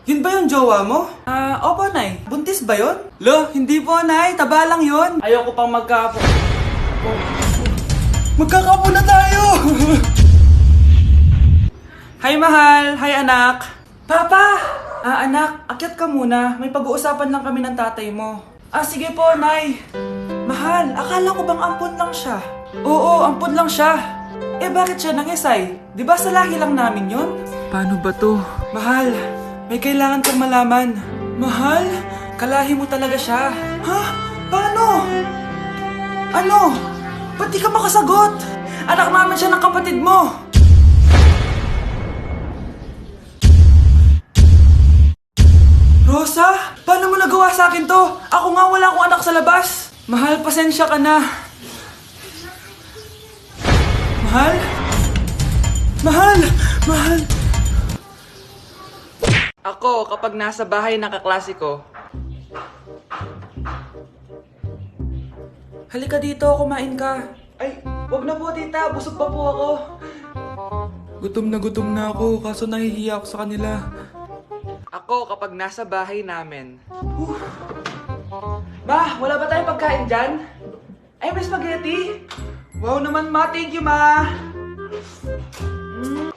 Yun ba yung jowa mo? Opo, Nay. Buntis ba yun? Lo, hindi po, Nay. Taba lang yun. Ayoko pang magkaapo. Magkakapo na tayo! Hi, mahal. Hi, anak. Papa! Anak, akyat ka muna. May pag-uusapan lang kami ng tatay mo. Sige po, Nay. Mahal, akala ko bang ampun lang siya? Oo, ampun lang siya. Bakit siya nangisay? Di ba sa lahi lang namin yon? Paano ba to? Mahal, may kailangan kang malaman. Mahal? Kalahi mo talaga siya. Ha? Paano? Ano? Ba't di ka makasagot? Anak naman siya ng kapatid mo. Rosa? Paano mo nagawa sa akin to? Ako nga wala akong anak sa labas. Mahal, pasensya ka na. Mahal? Mahal! Mahal! Ako, kapag nasa bahay ng kaklase ko. Halika dito, kumain ka. Ay, wag na po tita, busog pa po ako. Gutom na ako, kaso nahihiya ako sa kanila. Ako, kapag nasa bahay namin. Ma, wala ba tayong pagkain dyan? Ay, may spaghetti? Wow naman, Ma. Thank you, Ma.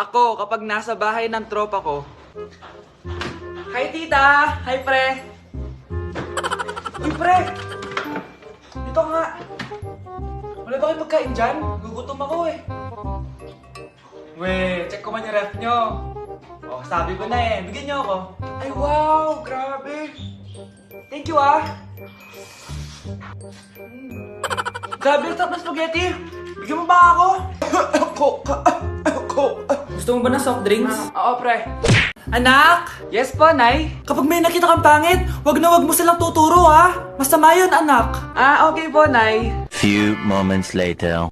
Ako, kapag nasa bahay ng tropa ko. Hi, tita. Hi, pre. Uy, pre. Dito nga. Wala ba kayong pagkain dyan? Gugutom ako eh. We, check ko man yung ref nyo. Oh, sabi ko na eh. Bigyan nyo ako. Ay, wow. Grabe. Thank you, ah. Grabe, ang sarap na spaghetti. Bigyan mo ba ako? Gusto mo ba ng soft drinks? Oo, pre. Anak! Yes po, Nay? Kapag may nakita kang pangit, wag mo silang tuturo, ha? Masama yun, anak. Okay po, Nay. Few moments later.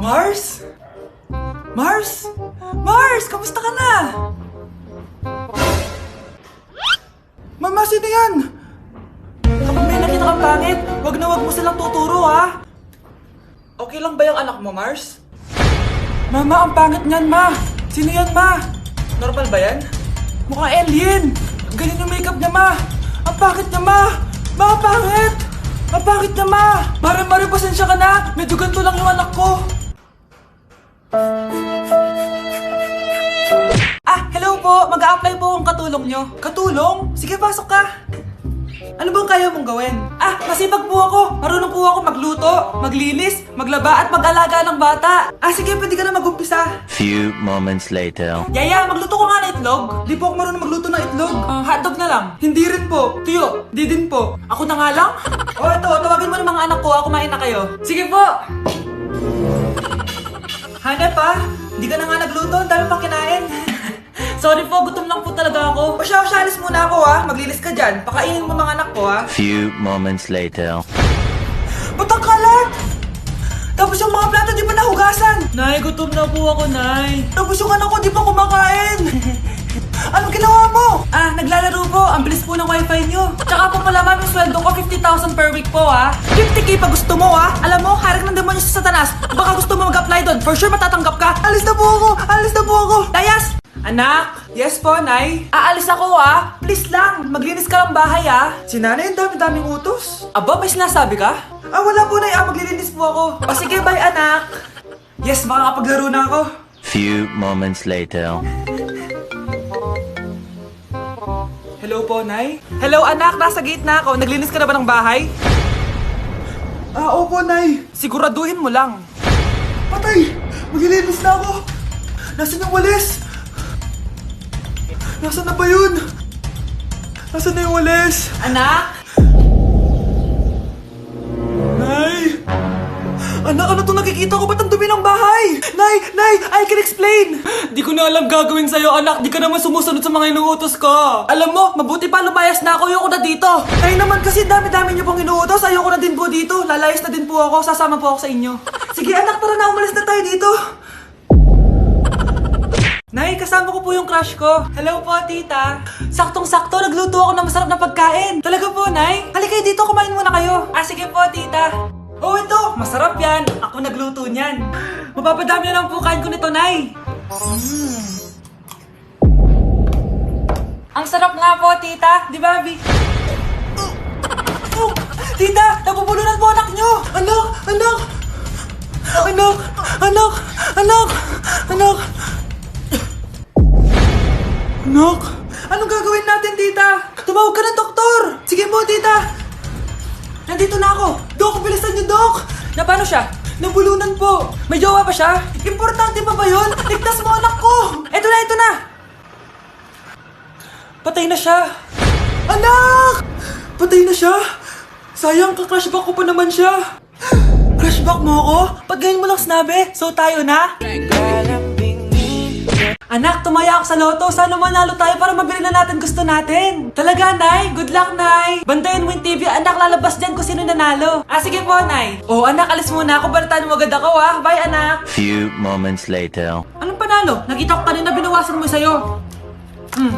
Mars? Mars? Mars! Kamusta ka na? Mama, sino yan? Kapag may nakita kang pangit, wag mo silang tuturo, ha? Okay lang ba yung anak mo, Mars? Mama, ang pangit niyan, Ma! Sino yan, Ma? Normal ba yan? Mukhang alien! Ganyan yung makeup niya, Ma! Ang pangit niya, Ma! Ma, ang pangit! Ang pangit niya, Ma! Mare, pasensya ka na! Medyo ganito lang yung anak ko! Hello po! Mag-a-apply po ang katulong nyo. Katulong? Sige, pasok ka! Ano bang kaya mong gawin? Masipag po ako. Marunong po ako magluto, maglinis, maglaba at mag-alaga ng bata. Sige, pwede ka na mag-umpisa. Few moments later. Yaya, magluto ko nga ng itlog. Di po ako marunong magluto ng itlog. Hotdog na lang. Hindi rin po. Tiyo, di din po. Ako na nga lang? Ito, tawagin mo ng mga anak ko. Kumain na kayo. Sige po. Hanep pa? Di ka na nga nagluto. Ang dami pang kinain. Sorry po, gutom lang po talaga ako. Alis muna ako, ha. Maglinis ka dyan. Pakainin mo mga anak ko, ha. Few moments later. Ba't ang kalat? Tapos yung mga plato di pa nahugasan. Nay, gutom na po ako, Nay. Tapos yung anak ko di pa kumakain. Anong ginawa mo? Naglalaro po. Ang bilis po ng wifi nyo. Tsaka po pala, ma'am, yung sweldo ko 50,000 per week po, ha. 50k pa gusto mo, ha. Alam mo, harak ng demonyo sa Satanas. Baka gusto mo mag-apply doon. For sure matatanggap ka. Alis na po ako. Dayas! Anak! Yes po, Nay? Aalis ako, ha? Please lang, maglinis ka ng bahay, ha? Si Nanay, ang dami-daming utos. Aba, may sinasabi ka? Wala po, Nay. Maglilinis po ako. Sige, bye, anak. Yes, makakapaglaro na ako. Few moments later. Hello po, Nay? Hello, anak. Nasa gate na ako. Naglinis ka na ba ng bahay? Opo, Nay. Siguraduhin mo lang. Patay! Maglilinis na ako. Nasaan yung walis? Nasaan na ba yun? Nasaan na yung walis? Anak? Nay! Anak, ano itong nakikita ko? Ba't ang dumi ng bahay? Nay! I can explain! Di ko na alam gagawin sa'yo, anak. Di ka naman sumusunod sa mga inuutos ko. Alam mo, mabuti pa lumayas na ako. Ayoko na dito. Nay naman kasi dami-dami niyo pong inuutos. Ayoko na din po dito. Lalayas na din po ako. Sasama po ako sa inyo. Sige, anak, tara na. Umalis na tayo dito. Nay, kasama ko po yung crush ko. Hello po, tita. Saktong-sakto, nagluto ako ng masarap na pagkain. Talaga po, Nay? Halika dito, kumain muna kayo. Sige po, tita. Ito, masarap yan. Ako nagluto niyan. Mapapadami na lang po kain ko nito, Nay. Ang sarap nga po, tita. Di ba, Bi? Tita, nabubulunan po anak nyo! Anak! Anak! Anak! Anak! Anak! Anak! Anak! Anong gagawin natin, tita? Tumawag ka ng doktor! Sige po, tita! Nandito na ako! Dok, bilisan niyo, Dok! Na paano siya? Nabulunan po! May jowa pa siya? Importante pa ba yun? Ligtas mo anak ko! Ito na, ito na! Patay na siya! Anak! Patay na siya! Sayang, ka-crushback ko pa naman siya! Crushback mo ako? Pag ganyan mo lang sinabi, so tayo na? Anak, tumaya ako sa loto. Sana manalo tayo para mabili na natin gusto natin. Talaga, Nay? Good luck, Nay. Bantayan mo yung TV. Anak, lalabas dyan kung sino nanalo. Ah, sige po, Nay. Oh, anak, alis muna ako. Balitaan mo agad ako, ah. Bye, anak. Few moments later. Anong panalo? Nakita ko kanina binawasan mo sa'yo.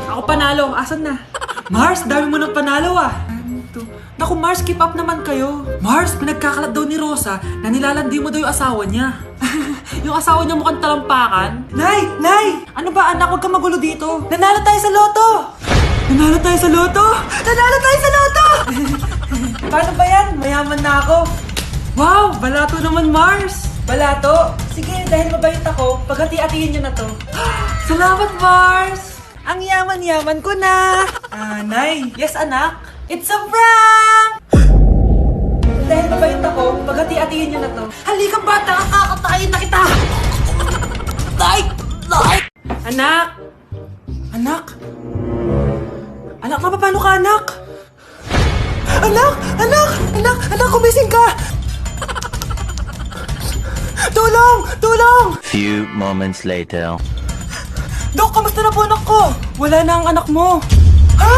Ako panalo. Asan na? Mars, dami mo ng panalo, ah. Naku, Mars, keep up naman kayo. Mars, pinagkakalat daw ni Rosa na nilalandi mo daw yung asawa niya. Yung asawa niya mukhang talampakan. Nay! Nay! Ano ba, anak? Huwag kang magulo dito. Nanalo tayo sa loto! Nanalo tayo sa loto? Nanalo tayo sa loto! Paano ba yan? Mayaman na ako. Wow! Balato naman, Mars! Balato? Sige, dahil mabait ako, paghati-hatiin niyo na to. Salamat, Mars! Ang yaman-yaman ko na! Nay! Yes, anak? It's a prank! Dahil mabait ako, paghati-hatiin niyo na to. Halika bata, kakatayin na kita! Nay! Nay! Anak! Anak? Anak, paano ka, anak? Anak! Anak! Anak! Anak, kumising ka! Tulong! Tulong! Few moments later. Dok, kamusta na po anak ko? Wala na ang anak mo. Ha?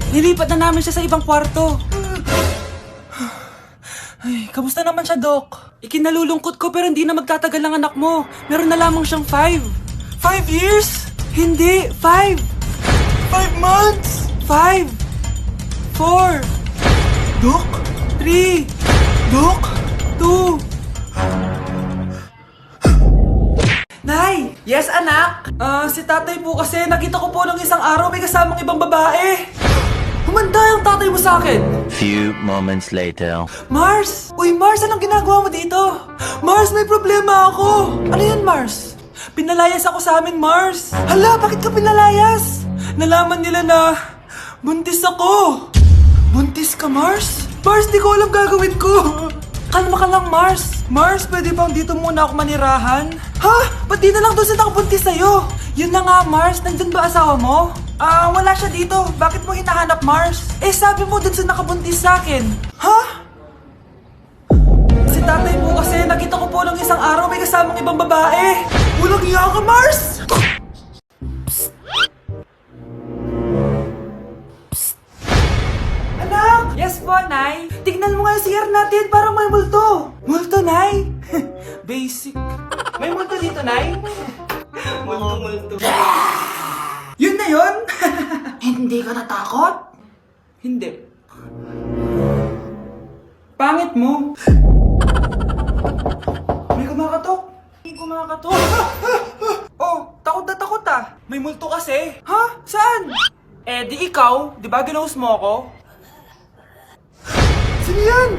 Nilipat na namin siya sa ibang kwarto. Ay, kamusta naman siya, Dok? Ikinalulungkot ko pero hindi na magtatagal ang anak mo. Meron na lamang siyang 5. 5 years? Hindi, 5. 5 months? 5. 4. Dok? 3. Dok? 2. Nay! Yes, anak? Si tatay po kasi nakita ko po nung isang araw may kasamang ibang babae. Humanda yung tatay mo sa akin. Few moments later. Mars! Uy, Mars, anong ginagawa mo dito? Mars, may problema ako. Ano yan, Mars? Pinalayas ako sa amin, Mars. Hala, bakit ka pinalayas? Nalaman nila na buntis ako. Buntis ka, Mars? Mars, di ko alam gagawin ko. Kalma ka lang, Mars. Mars, pwede bang dito muna ako manirahan? Ha? Ba't di na lang doon sa nakabuntis sa'yo? Yun na nga, Mars. Nandun ba asawa mo? Wala siya dito. Bakit mo hinahanap, Mars? Eh, sabi mo dun sa nakabuntis sa akin. Ha? Si tatay mo kasi nakita ko po nung isang araw may kasamang ibang babae. Walang iya ka, Mars! Psst. Psst. Anak! Yes po, Nay. Tignan mo nga yung CR natin. Parang may multo. Multo, Nay? Basic. May multo dito, Nay? Multo. Yun na yun? Hindi ka natakot? Hindi. Pangit mo. May kumakatok. Oh, takot na takot ah. May multo kasi. Ha? Saan? Eh, di ikaw. Di ba ginose mo ako? Sino yan?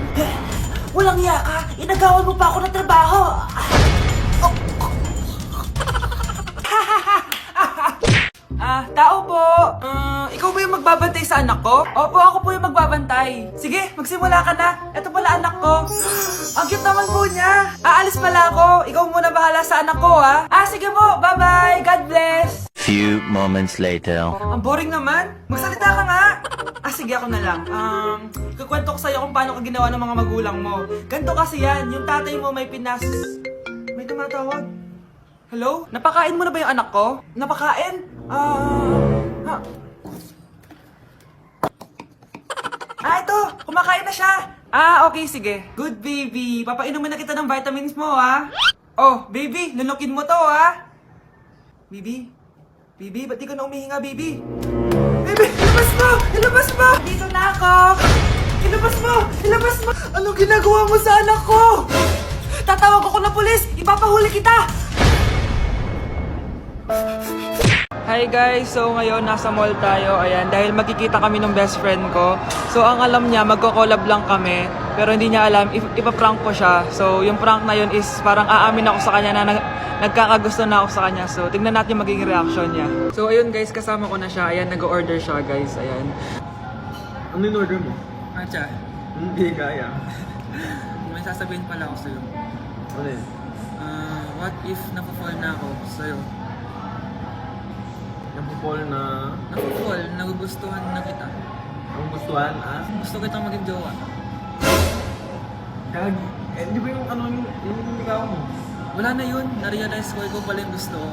Walang iya ka. Inagawan mo pa ako ng trabaho. Tao po. Ikaw ba yung magbabantay sa anak ko? Opo, ako po yung magbabantay. Sige, magsimula ka na. Ito pala anak ko. Ang cute naman po niya. Aalis pala ako. Ikaw muna bahala sa anak ko, ha? Sige po. Bye-bye. God bless. Few moments later. Ang boring naman. Magsalita ka nga. Sige, ako na lang. Kukwento ko sa'yo kung paano ka ginawa ng mga magulang mo. Ganto kasi yan. Yung tatay mo may May tumatawag. Hello? Napakain mo na ba yung anak ko? Napakain? Ito! Kumakain na siya! Okay, sige. Good, baby. Papainumin na kita ng vitamins mo, ha? Oh, baby, lunukin mo to, ha? Baby? Baby, ba't di ka na umihinga, baby? Baby, ilabas mo! Ilabas mo! Dito na ako! Ilabas mo! Ilabas mo! Anong ginagawa mo sa anak ko? Tatawag ako ng pulis! Ipapahuli kita! Hi guys! So ngayon nasa mall tayo, ayan, dahil magkikita kami ng best friend ko. So ang alam niya, magko-collab lang kami, pero hindi niya alam, ipaprank ko siya. So yung prank na yun is parang aamin ako sa kanya na nagkakagusto na ako sa kanya. So tignan natin yung magiging reaction niya. So ayun guys, kasama ko na siya, ayan, nag-order siya guys, ayan. Ano yung order mo? Atcha, Hindi kaya. may sasabihin pala ako sa'yo. Ano yun? What if napafall na ako sa'yo? Napupol na... Napafall, nagugustuhan na kita. Ang gustuhan, ah? Gusto kitang maging jowa. Kag... Eh, di ba yung ano yung ikaw mo? Wala na yun, na-realize ko, ikaw pala yung gusto ko.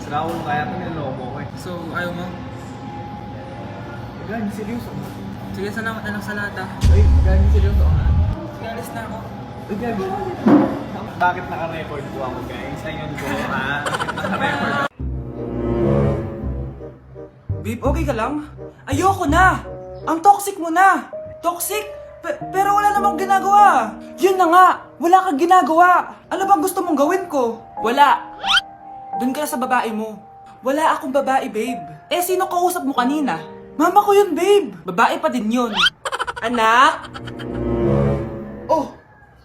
Sira ko kaya ito niloko ko eh. So, ayaw mo? Gagi, seryoso. Sige, salamat na lang sa lahat ah. Ay, gagi, seryoso nga. Sige, alis na ako. Ay, gagi. Bakit naka-record po ako, guys? Ayun ko, ha? Bakit naka-record? Babe, okay ka lang? Ayoko na! Ang toxic mo na! Toxic? Pero wala namang ginagawa! Yun na nga! Wala kang ginagawa! Ano bang gusto mong gawin ko? Wala! Doon ka na sa babae mo. Wala akong babae, babe. Eh, sino kausap mo kanina? Mama ko yun, babe! Babae pa din yun. Anak? Oh!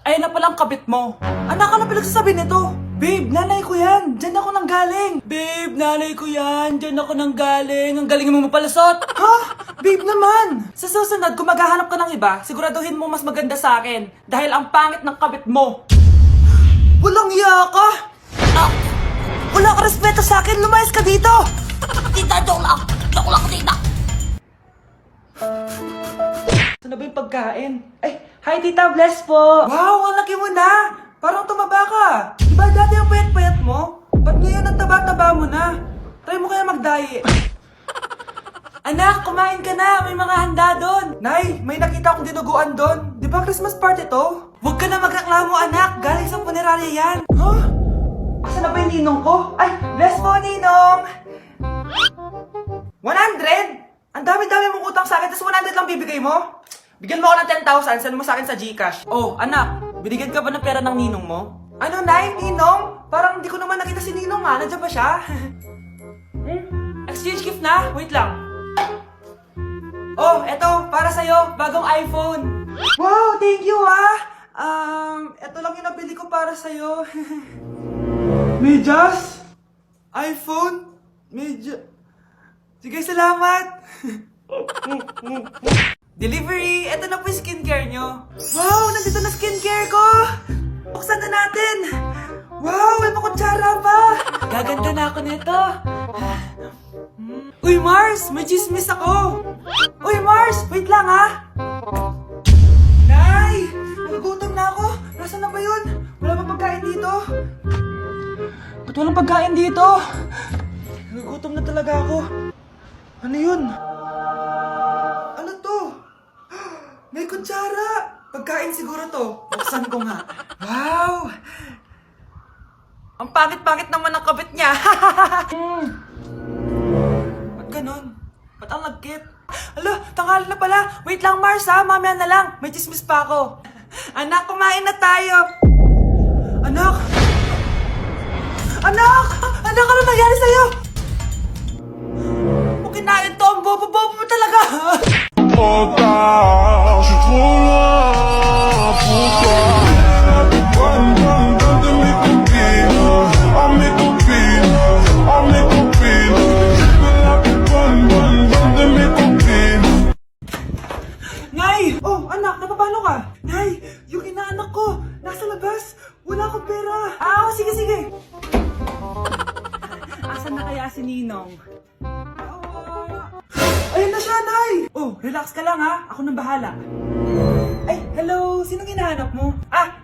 Ayun na palang kabit mo. Anak, ano pinagsasabi nito? Babe, nanay ko yan. Diyan ako nang galing. Babe, nanay ko yan. Diyan ako nang galing. Ang galing mo mapalasot. Ha? Babe naman. Sa susunod, kung maghahanap ka ng iba, siguraduhin mo mas maganda sa akin. Dahil ang pangit ng kabit mo. Walang iya ka. Ah, wala ka respeto sa akin. Lumayas ka dito. Tita, joke lang. Joke lang, tita. Saan na ba yung pagkain? Ay, hi Tita, bless po! Wow, ang laki mo na! Parang tumaba ka! Diba dati ang payat-payat mo? Ba't ngayon ang taba-taba mo na? Try mo kaya mag-diet. Anak, kumain ka na! May mga handa doon! Nay, may nakita akong dinuguan doon. Di ba Christmas party to? Huwag ka na magreklamo, anak! Galing sa punerarya yan! Huh? Asan na ba yung ninong ko? Ay, bless po, ninong! 100? Ang dami-dami mong utang sa akin, tapos 100 lang bibigay mo? Bigyan mo ako ng 10,000, send mo sa akin sa GCash. Oh, anak, binigyan ka ba ng pera ng ninong mo? Ano, Nay? Ninong? Parang hindi ko naman nakita si ninong ha, nandiyan ba siya? Exchange gift na? Wait lang. Oh, eto, para sa'yo, bagong iPhone. Wow, thank you ha! Eto lang yung nabili ko para sa'yo. Medyas? iPhone? Sige, salamat! Delivery! Ito na po yung skincare nyo. Wow! Nandito na skincare ko! Buksan na natin! Wow! May pakutsara pa! Gaganda na ako nito. Uy, Mars! May chismis ako! Uy, Mars! Wait lang, ha! Nay! Nagugutom na ako! Nasaan na ba yun? Wala bang pagkain dito? Ba't walang pagkain dito? Nagugutom na talaga ako. Ano yun? Ano to? May kutsara! Pagkain siguro to. Buksan ko nga. Wow! Ang pangit-pangit naman ang kabit niya. Ba't ganun? Ba't ang lagkit? Alo, tanghali na pala. Wait lang, Mars ha. Mamaya na lang. May chismis pa ako. Anak, kumain na tayo. Anak! Anak! Anak, ano nangyari sa'yo? Kung kinain to, ang bobo-bobo mo talaga. Je suis trop loin pour toi. Bonne de mes copines, oh mes copines, oh mes copines. Je veux la plus bonne de mes copines. Nay! Oh, anak, napapano ka? Nay, yung inaanak ko, nasa labas. Wala akong pera. Sige, sige. Asan na kaya si Ninong? Ayun na siya, Nay! Oh, relax ka lang ha. Ako nang bahala. Ay, hello. Sinong hinahanap mo?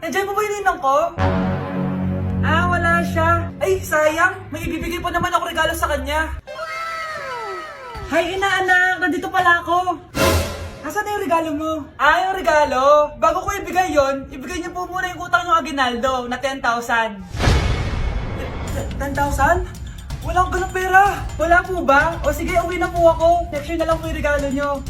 Nandiyan mo ba yung Ninong ko? Wala siya. Ay, sayang. May ibibigay pa naman ako regalo sa kanya. Hi, inaanak. Nandito pala ako. Asan na yung regalo mo? Yung regalo? Bago ko ibigay yon, ibigay niyo po muna yung utang ng Aguinaldo na 10,000. 10,000? Wala akong ganong pera. Wala po ba? O sige, uwi na po ako. Next year na lang po yung regalo nyo.